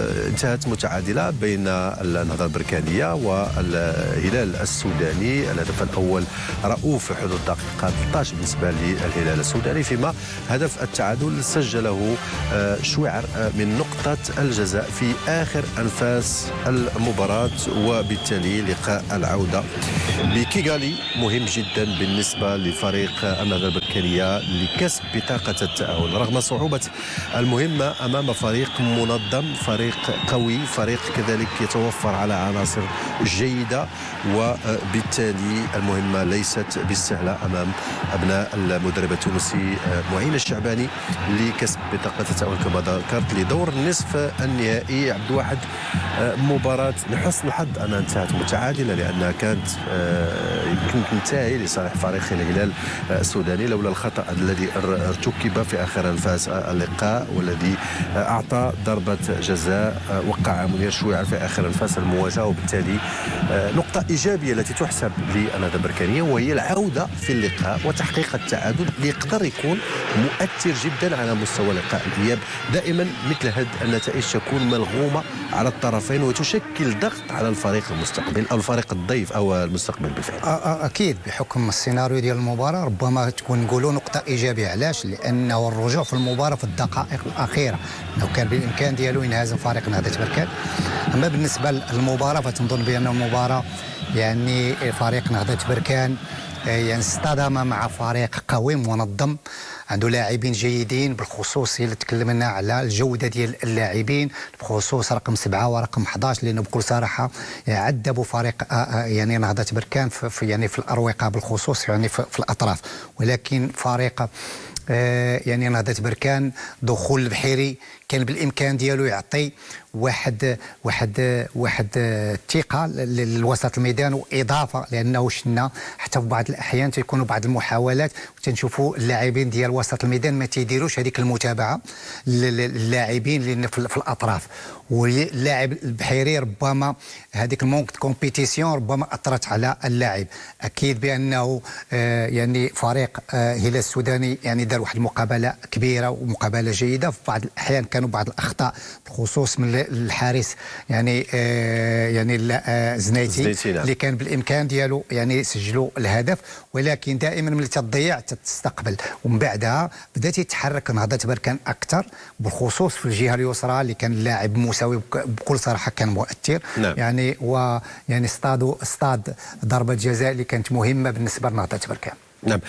انتهت متعادلة بين النهضة البركانية والهلال السوداني. الهدف الأول رؤوف في حدود الدقيقة 13 بالنسبة للهلال السوداني، فيما هدف التعادل سجله شويعر من نقطة الجزاء في آخر أنفاس المباراة، وبالتالي لقاء العودة بكيغالي مهم جدا بالنسبة لفريق النهضة البركانية لكسب بطاقة التأهل رغم صعوبة المهمة أمام فريق منظم، فريق قوي، فريق كذلك يتوفر على عناصر جيدة، وبالتالي المهمة ليست بالسهلة أمام أبناء المدرب التونسي معين الشعباني لكسب بطاقة التأهل كما ذكرت لدور النصف النهائي. عبد الواحد، مباراة لحسن الحظ أنها انتهت متعادلة لأنها كانت يمكن تنتهي لصالح فريق الهلال السوداني لولا الخطأ الذي ارتكب في آخر أنفاس اللقاء والذي أعطى ضربة جزاء وقع منير شويعر في آخر أنفاس المواجهة، وبالتالي نقطة إيجابية التي تحسب للنهضة البركانية وهي العودة في اللقاء وتحقيق التعادل اللي يقدر يكون مؤثر جدا على مستوى لقاء الإياب. دائما مثل هذه النتائج تكون ملغومة على الطرفين وتشكل ضغط على الفريق المستقبل أو الفريق الضيف أو المستقبل بالفعل. أكيد بحكم السيناريو ديال المباراة ربما تكون نقولوا نقطة إيجابية. علاش؟ لأنه الرجوع في المباراة في الدقائق الأخيرة لو كان بالإمكان ديالو ينهزم فريق نهضة بركان. أما بالنسبة للمباراة فتنظن بأن المباراة يعني فريق نهضة بركان يعني اصطدم مع فريق قوي منظم عنده لاعبين جيدين، بالخصوص اللي تكلمنا على الجوده ديال اللاعبين بخصوص رقم 7 ورقم 11، لانه بكل صراحه عذبوا فريق يعني نهضه بركان في يعني في الاروقه بالخصوص يعني في الاطراف. ولكن فريق يعني نهضة بركان دخول البحيري كان بالامكان ديالو يعطي واحد الثقه للوسط الميدان واضافه، لانه شفنا حتى في بعض الاحيان تيكونوا بعض المحاولات وتنشوفوا اللاعبين ديال وسط الميدان ما تيديروش هذيك المتابعه للاعبين اللي في الاطراف. واللاعب البحيري ربما هذيك المونك كومبيتيسيون ربما اثرت على اللاعب. اكيد بانه يعني فريق الهلال السوداني يعني دار واحد المقابله كبيره ومقابله جيده. في بعض الاحيان كانوا بعض الاخطاء بخصوص من الحارس يعني زنيتي اللي كان بالامكان ديالو يعني سجلوا الهدف، ولكن دائما ملي تضيع تستقبل. ومن بعدها بدات يتحرك نهضة بركان اكثر بالخصوص في الجهه اليسرى اللي كان اللاعب مساوي بكل صراحه كان مؤثر. نعم. يعني ويعني اصطاد ضربه جزاء اللي كانت مهمه بالنسبه لنهضة بركان. نعم.